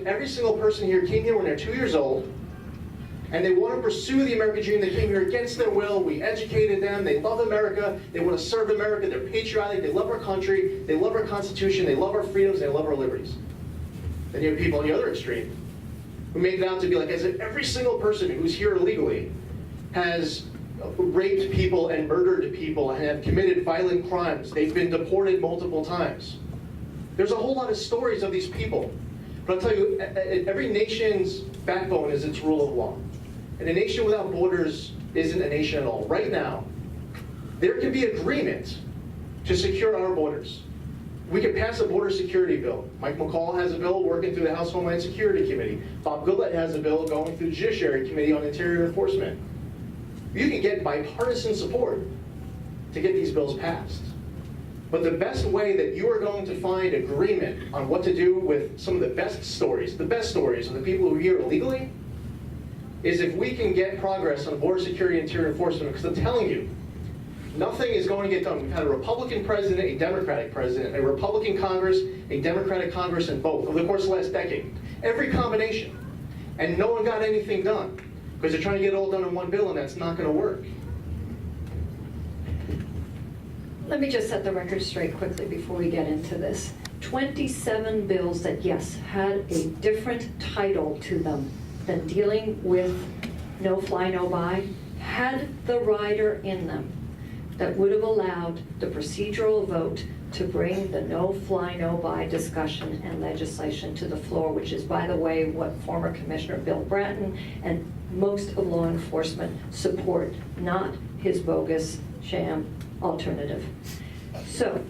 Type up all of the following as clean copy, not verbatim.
if every single person here came here when they're 2 years old, and they want to pursue the American dream, they came here against their will, we educated them, they love America, they want to serve America, they're patriotic, they love our country, they love our Constitution, they love our freedoms, they love our liberties. Then you have people on the other extreme who make it out to be like as if every single person who's here illegally has raped people and murdered people and have committed violent crimes. They've been deported multiple times. There's a whole lot of stories of these people. But I'll tell you, every nation's backbone is its rule of law. And a nation without borders isn't a nation at all. Right now, there can be agreement to secure our borders. We could pass a border security bill. Mike McCall has a bill working through the House Homeland Security Committee. Bob Gillette has a bill going through the Judiciary Committee on Interior Enforcement. You can get bipartisan support to get these bills passed. But the best way that you are going to find agreement on what to do with some of the best stories of the people who are here illegally, is if we can get progress on border security and interior enforcement, because I'm telling you, nothing is going to get done. We've had a Republican president, a Democratic president, a Republican Congress, a Democratic Congress, and both over the course of the last decade. Every combination. And no one got anything done, because they're trying to get it all done in one bill, and that's not going to work. Let me just set the record straight quickly before we get into this. 27 bills that, yes, had a different title to them than dealing with no fly, no buy, had the rider in them that would have allowed the procedural vote to bring the no fly, no buy discussion and legislation to the floor, which is, by the way, what former Commissioner Bill Bratton and most of law enforcement support, not his bogus sham alternative. So,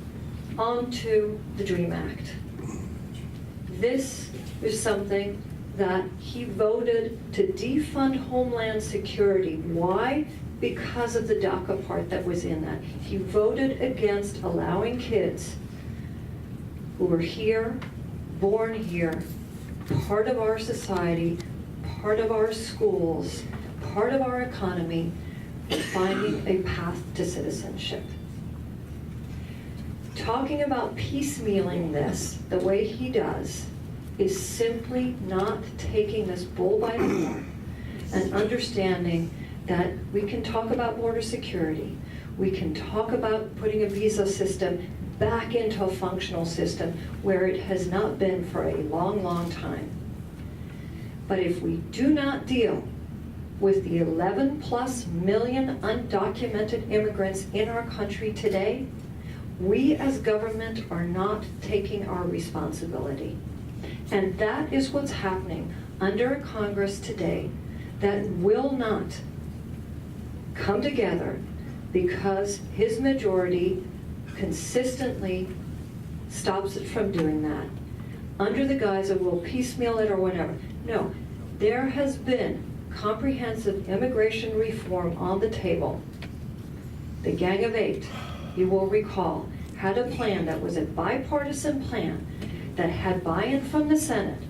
on to the DREAM Act. This is something that he voted to defund Homeland Security. Why? Because of the DACA part that was in that. He voted against allowing kids who were here, born here, part of our society, part of our schools, part of our economy, finding a path to citizenship. Talking about piecemealing this the way he does is simply not taking this bull by the horn and understanding that we can talk about border security, we can talk about putting a visa system back into a functional system where it has not been for a long, long time. But if we do not deal with the 11+ million undocumented immigrants in our country today, we as government are not taking our responsibility. And that is what's happening under a Congress today that will not come together because his majority consistently stops it from doing that under the guise of we'll piecemeal it or whatever. No, there has been comprehensive immigration reform on the table. The Gang of Eight, you will recall, had a plan that was a bipartisan plan that had buy-in from the Senate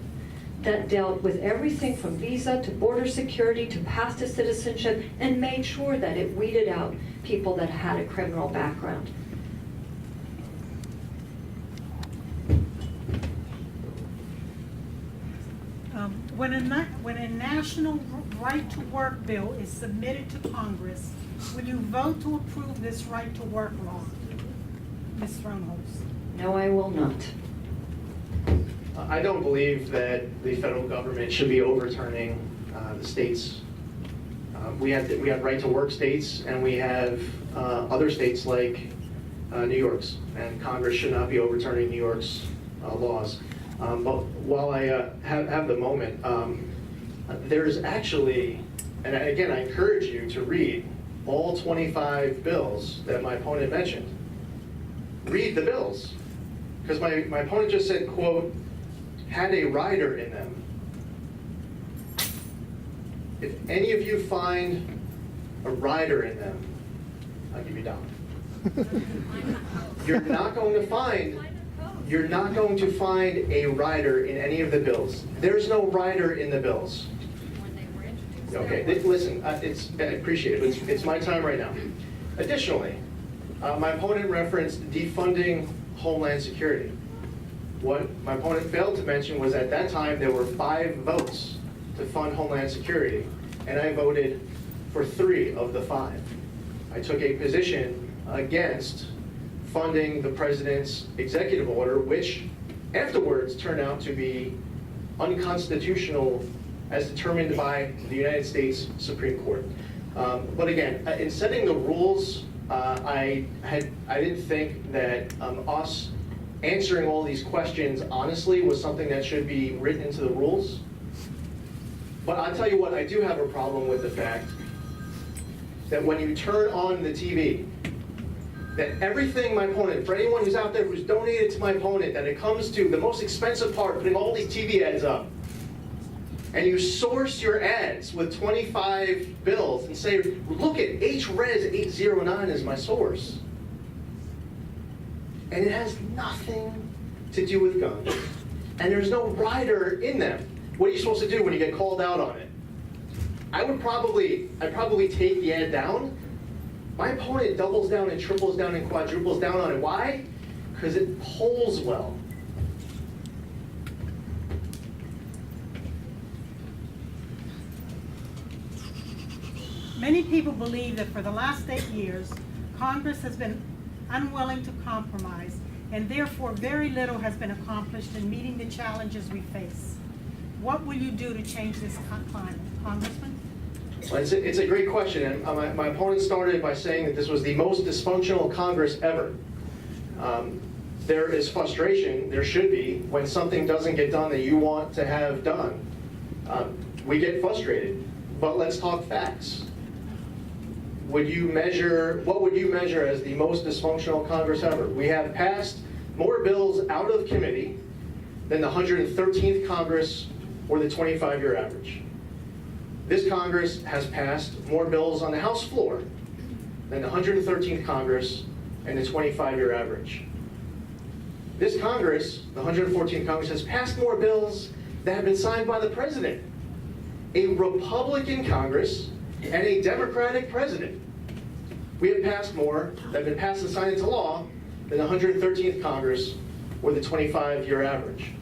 that dealt with everything from visa to border security to path to citizenship and made sure that it weeded out people that had a criminal background. When a national right-to-work bill is submitted to Congress, will you vote to approve this right-to-work law, Ms. Thronholz? No, I will not. I don't believe that the federal government should be overturning the states. We have right-to-work states, and we have other states like New York's, and Congress should not be overturning New York's laws. But while I have the moment, there's actually, and again, I encourage you to read all 25 bills that my opponent mentioned. Read the bills, because my opponent just said, quote, had a rider in them. If any of you find a rider in them, I'll give you $1. You're not going to find a rider in any of the bills. There's no rider in the bills. Okay, listen, I appreciate it. It's my time right now. Additionally, my opponent referenced defunding Homeland Security. What my opponent failed to mention was at that time there were 5 votes to fund Homeland Security, and I voted for 3 of the 5. I took a position against funding the president's executive order, which afterwards turned out to be unconstitutional as determined by the United States Supreme Court. But again, in setting the rules, I didn't think that us answering all these questions honestly was something that should be written into the rules. But I'll tell you what, I do have a problem with the fact that when you turn on the TV, that everything my opponent, for anyone who's out there who's donated to my opponent, that it comes to the most expensive part, putting all these TV ads up, and you source your ads with 25 bills and say, look at HRES 809 as my source. And it has nothing to do with guns. And there's no rider in them. What are you supposed to do when you get called out on it? I'd probably take the ad down. My opponent doubles down and triples down and quadruples down on it. Why? Because it polls well. Many people believe that for the last 8 years, Congress has been unwilling to compromise, and therefore very little has been accomplished in meeting the challenges we face. What will you do to change this climate, Congressman? Well, it's a great question, and my opponent started by saying that this was the most dysfunctional Congress ever. There is frustration, there should be, when something doesn't get done that you want to have done. We get frustrated, but let's talk facts. What would you measure as the most dysfunctional Congress ever? We have passed more bills out of committee than the 113th Congress or the 25-year average. This Congress has passed more bills on the House floor than the 113th Congress and the 25-year average. This Congress, the 114th Congress, has passed more bills that have been signed by the president. A Republican Congress and a Democratic president. We have passed more that have been passed and signed into law than the 113th Congress or the 25-year average.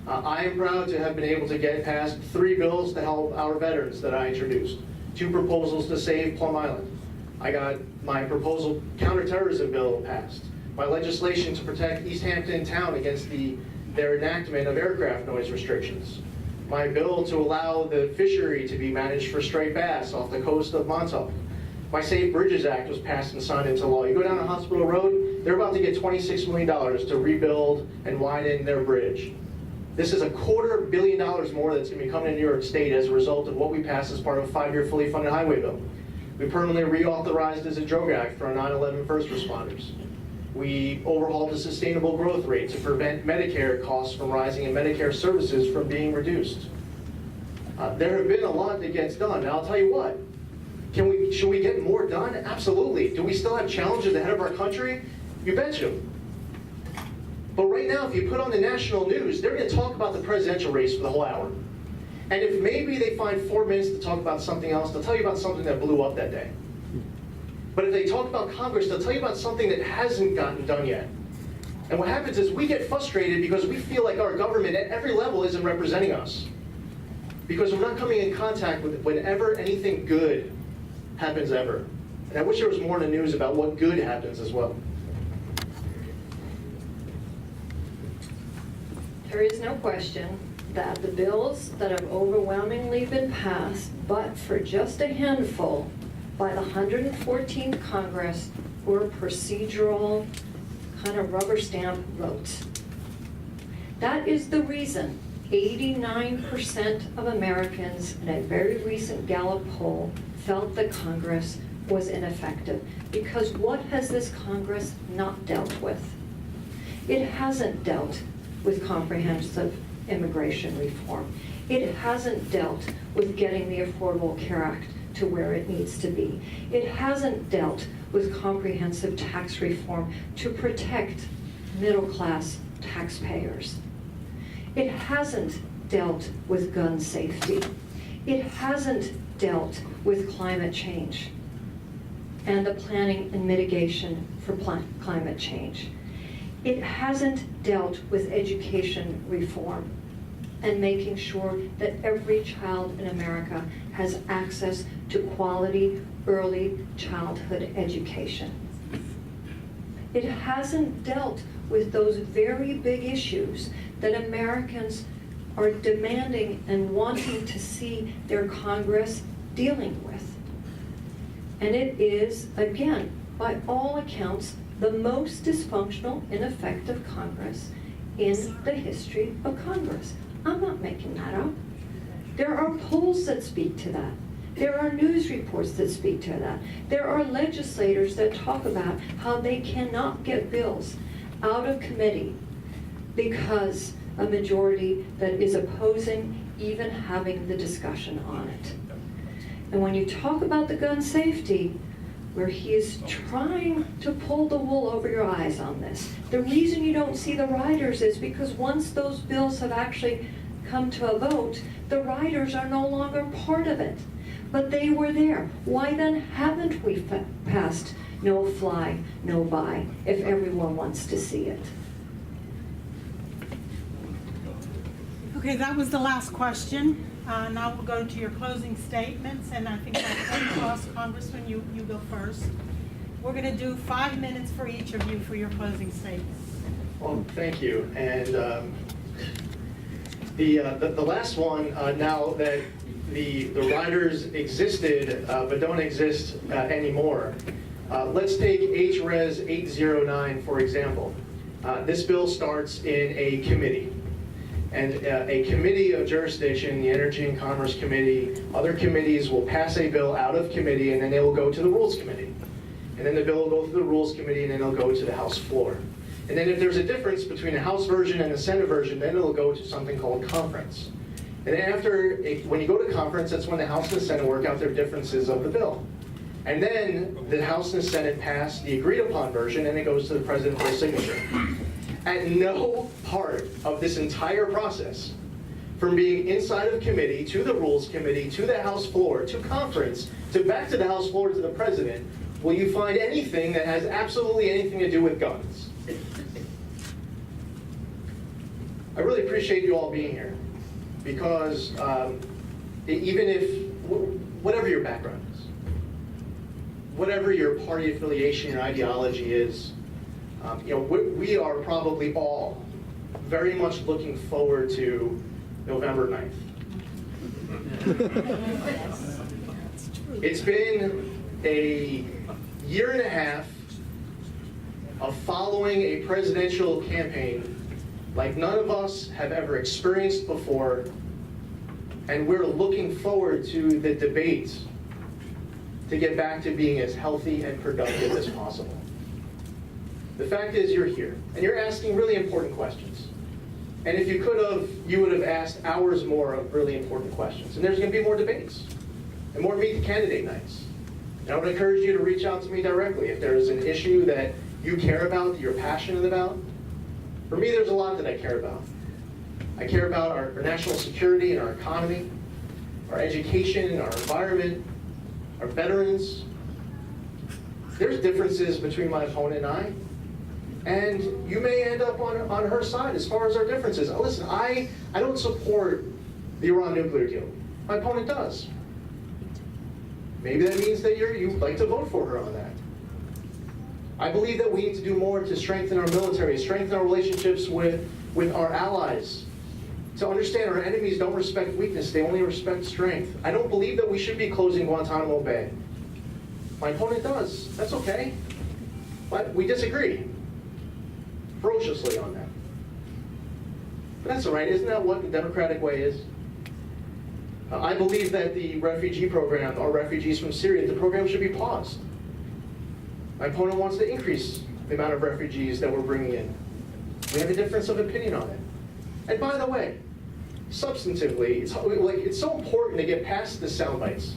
I am proud to have been able to get past 3 bills to help our veterans that I introduced. 2 proposals to save Plum Island. I got my proposal counterterrorism bill passed. My legislation to protect East Hampton town against their enactment of aircraft noise restrictions. My bill to allow the fishery to be managed for striped bass off the coast of Montauk. My Safe Bridges Act was passed and signed into law. You go down to Hospital Road, they're about to get $26 million to rebuild and widen their bridge. This is $250 million more that's going to be coming to New York State as a result of what we passed as part of a 5-year fully funded highway bill. We permanently reauthorized the Droga Act for our 9/11 first responders. We overhauled the sustainable growth rate to prevent Medicare costs from rising and Medicare services from being reduced. There have been a lot that gets done. Now I'll tell you what, should we get more done? Absolutely. Do we still have challenges ahead of our country? You betcha. But right now, if you put on the national news, they're going to talk about the presidential race for the whole hour. And if maybe they find 4 minutes to talk about something else, they'll tell you about something that blew up that day. But if they talk about Congress, they'll tell you about something that hasn't gotten done yet. And what happens is we get frustrated because we feel like our government at every level isn't representing us. Because we're not coming in contact with whenever anything good happens ever. And I wish there was more in the news about what good happens as well. There is no question that the bills that have overwhelmingly been passed, but for just a handful, by the 114th Congress, were procedural, kind of rubber stamp votes. That is the reason 89% of Americans in a very recent Gallup poll felt that Congress was ineffective. Because what has this Congress not dealt with? It hasn't dealt with comprehensive immigration reform. It hasn't dealt with getting the Affordable Care Act to where it needs to be. It hasn't dealt with comprehensive tax reform to protect middle-class taxpayers. It hasn't dealt with gun safety. It hasn't dealt with climate change and the planning and mitigation for climate change. It hasn't dealt with education reform and making sure that every child in America has access to quality early childhood education. It hasn't dealt with those very big issues that Americans are demanding and wanting to see their Congress dealing with. And it is, again, by all accounts, the most dysfunctional, ineffective Congress in the history of Congress. I'm not making that up. There are polls that speak to that. There are news reports that speak to that. There are legislators that talk about how they cannot get bills out of committee because a majority that is opposing even having the discussion on it. And when you talk about the gun safety, where he is trying to pull the wool over your eyes on this, the reason you don't see the riders is because once those bills have actually come to a vote, the riders are no longer part of it. But they were there. Why then haven't we passed no fly, no buy, if everyone wants to see it? Okay, that was the last question. Now we'll go to your closing statements, and I think that's across Congressman, you go first. We're going to do 5 minutes for each of you for your closing statements. Well, thank you. And the last one, now that the riders existed but don't exist anymore, let's take HRES 809 for example. This bill starts in a committee. And a committee of jurisdiction, the Energy and Commerce Committee, other committees will pass a bill out of committee, and then they will go to the Rules Committee. And then the bill will go through the Rules Committee, and then it'll go to the House floor. And then if there's a difference between the House version and the Senate version, then it'll go to something called conference. And then when you go to conference, that's when the House and the Senate work out their differences of the bill. And then the House and the Senate pass the agreed upon version, and it goes to the President for signature. At no part of this entire process, from being inside of committee, to the Rules Committee, to the House floor, to conference, to back to the House floor, to the President, will you find anything that has absolutely anything to do with guns. I really appreciate you all being here, because even if, whatever your background is, whatever your party affiliation, your ideology is, we are probably all very much looking forward to November 9th. It's been a year and a half of following a presidential campaign like none of us have ever experienced before, and we're looking forward to the debate to get back to being as healthy and productive as possible. The fact is, you're here, and you're asking really important questions. And if you could have, you would have asked hours more of really important questions. And there's going to be more debates, and more Meet the Candidate nights. And I would encourage you to reach out to me directly if there is an issue that you care about, that you're passionate about. For me, there's a lot that I care about. I care about our national security and our economy, our education and our environment, our veterans. There's differences between my opponent and I. And you may end up on her side as far as our differences. Listen, I don't support the Iran nuclear deal. My opponent does. Maybe that means that you like to vote for her on that. I believe that we need to do more to strengthen our military, strengthen our relationships with our allies, to understand our enemies don't respect weakness, they only respect strength. I don't believe that we should be closing Guantanamo Bay. My opponent does. That's okay. But we disagree ferociously on that. But that's all right. Isn't that what the democratic way is? I believe that the refugee program, or refugees from Syria, the program should be paused. My opponent wants to increase the amount of refugees that we're bringing in. We have a difference of opinion on it. And by the way, substantively, it's so important to get past the sound bites.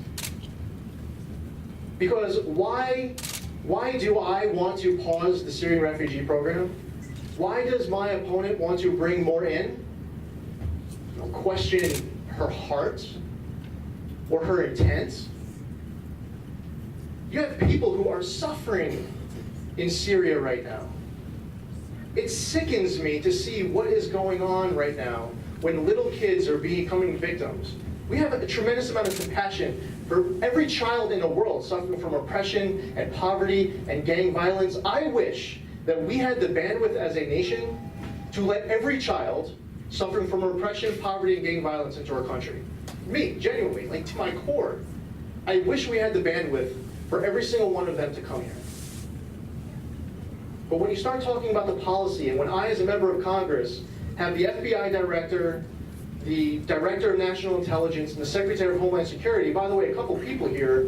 Because why do I want to pause the Syrian refugee program? Why does my opponent want to bring more in? Question her heart or her intent. You have people who are suffering in Syria right now. It sickens me to see what is going on right now when little kids are becoming victims. We have a tremendous amount of compassion for every child in the world suffering from oppression and poverty and gang violence. I wish that we had the bandwidth as a nation to let every child suffering from oppression, poverty, and gang violence into our country. Me, genuinely, like to my core. I wish we had the bandwidth for every single one of them to come here. But when you start talking about the policy, and when I, as a member of Congress, have the FBI director, the Director of National Intelligence, and the Secretary of Homeland Security, by the way, a couple people here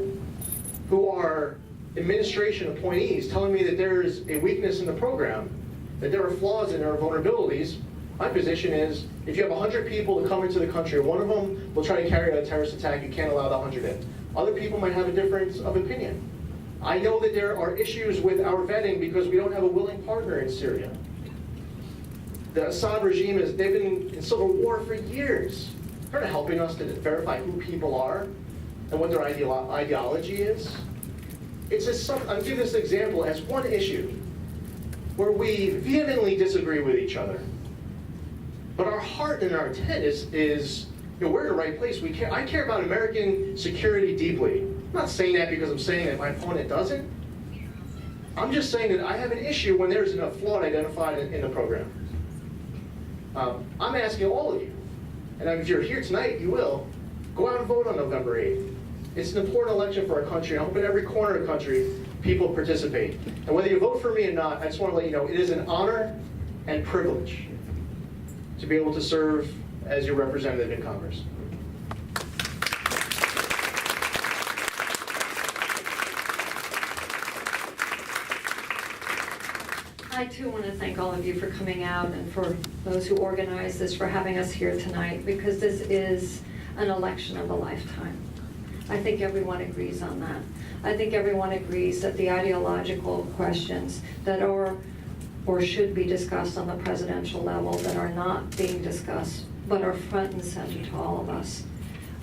who are administration appointees telling me that there is a weakness in the program, that there are flaws and there are vulnerabilities, my position is, if you have 100 people to come into the country, one of them will try to carry out a terrorist attack, you can't allow the 100 in. Other people might have a difference of opinion. I know that there are issues with our vetting because we don't have a willing partner in Syria. The Assad regime, they've been in civil war for years. They're not helping us to verify who people are and what their ideology is. It's just I'll give this example as one issue where we vehemently disagree with each other. But our heart and our intent is we're in the right place. I care about American security deeply. I'm not saying that because I'm saying that my opponent doesn't. I'm just saying that I have an issue when there's a flaw identified in the program. I'm asking all of you, and if you're here tonight, you will, go out and vote on November 8th. It's an important election for our country. I hope in every corner of the country, people participate. And whether you vote for me or not, I just want to let you know, it is an honor and privilege to be able to serve as your representative in Congress. I too want to thank all of you for coming out and for those who organized this for having us here tonight, because this is an election of a lifetime. I think everyone agrees on that. I think everyone agrees that the ideological questions that are or should be discussed on the presidential level that are not being discussed but are front and center to all of us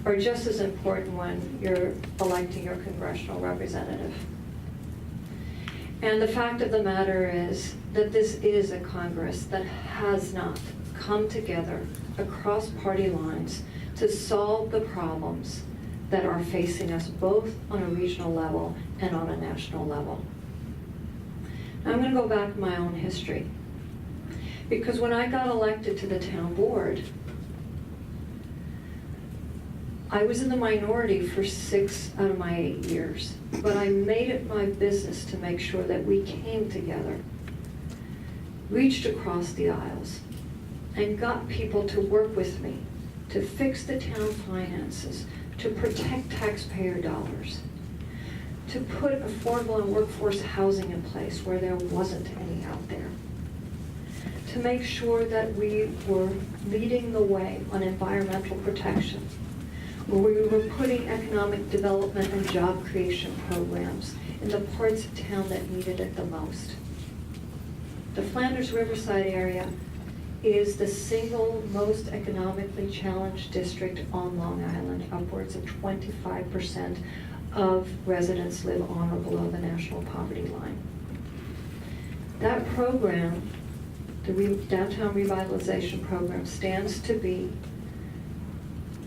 are just as important when you're electing your congressional representative. And the fact of the matter is that this is a Congress that has not come together across party lines to solve the problems that are facing us both on a regional level and on a national level. Now, I'm going to go back to my own history, because when I got elected to the town board, I was in the minority for 6 out of my 8 years, but I made it my business to make sure that we came together, reached across the aisles, and got people to work with me to fix the town finances, to protect taxpayer dollars, to put affordable and workforce housing in place where there wasn't any out there, to make sure that we were leading the way on environmental protection, where we were putting economic development and job creation programs in the parts of town that needed it the most. The Flanders Riverside area is the single most economically challenged district on Long Island. Upwards of 25% of residents live on or below the national poverty line. That program, the Downtown Revitalization Program, stands to be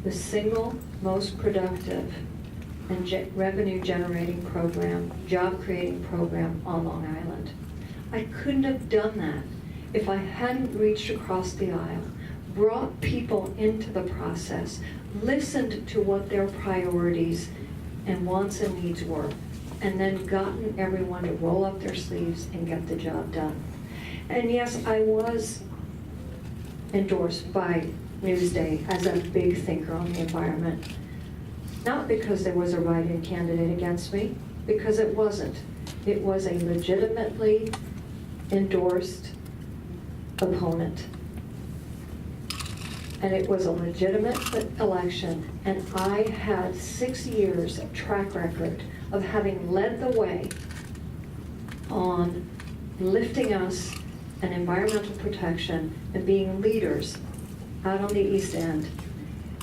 the single most productive and revenue-generating program, job-creating program on Long Island. I couldn't have done that if I hadn't reached across the aisle, brought people into the process, listened to what their priorities and wants and needs were, and then gotten everyone to roll up their sleeves and get the job done. And yes, I was endorsed by Newsday as a big thinker on the environment. Not because there was a write-in candidate against me, because it wasn't. It was a legitimately endorsed opponent. And it was a legitimate election, and I had 6 years of track record of having led the way on lifting us and environmental protection and being leaders out on the East End.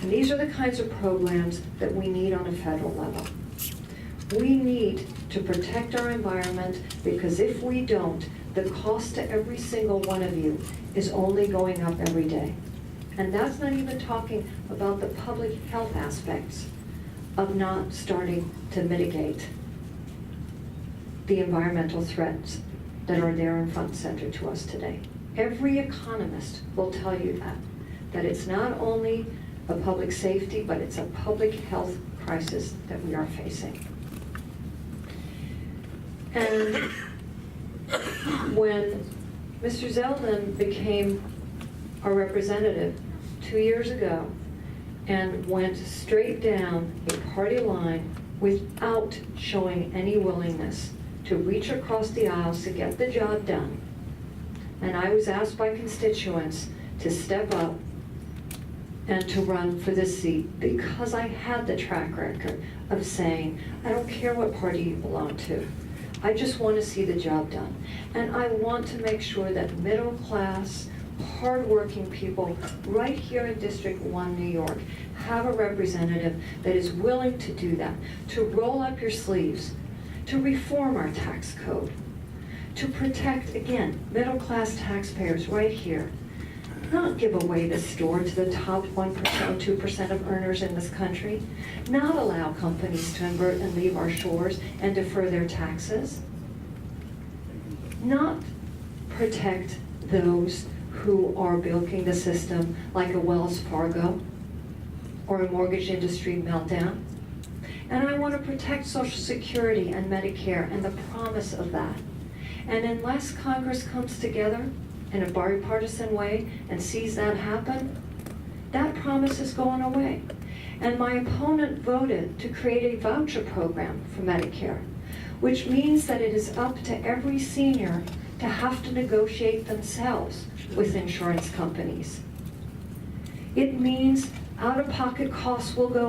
And these are the kinds of programs that we need on a federal level. We need to protect our environment, because if we don't, the cost to every single one of you is only going up every day. And that's not even talking about the public health aspects of not starting to mitigate the environmental threats that are there in front and center to us today. Every economist will tell you that it's not only a public safety, but it's a public health crisis that we are facing. And when Mr. Zeldin became our representative 2 years ago and went straight down a party line without showing any willingness to reach across the aisles to get the job done, and I was asked by constituents to step up and to run for this seat because I had the track record of saying, I don't care what party you belong to. I just want to see the job done. And I want to make sure that middle class, hardworking people right here in District 1, New York, have a representative that is willing to do that, to roll up your sleeves, to reform our tax code, to protect, again, middle class taxpayers right here. Not give away the store to the top 1% or 2% of earners in this country. Not allow companies to invert and leave our shores and defer their taxes. Not protect those who are bilking the system like a Wells Fargo or a mortgage industry meltdown. And I want to protect Social Security and Medicare and the promise of that. And unless Congress comes together in a bipartisan way and sees that happen, that promise is going away. And my opponent voted to create a voucher program for Medicare, which means that it is up to every senior to have to negotiate themselves with insurance companies. It means out-of-pocket costs will go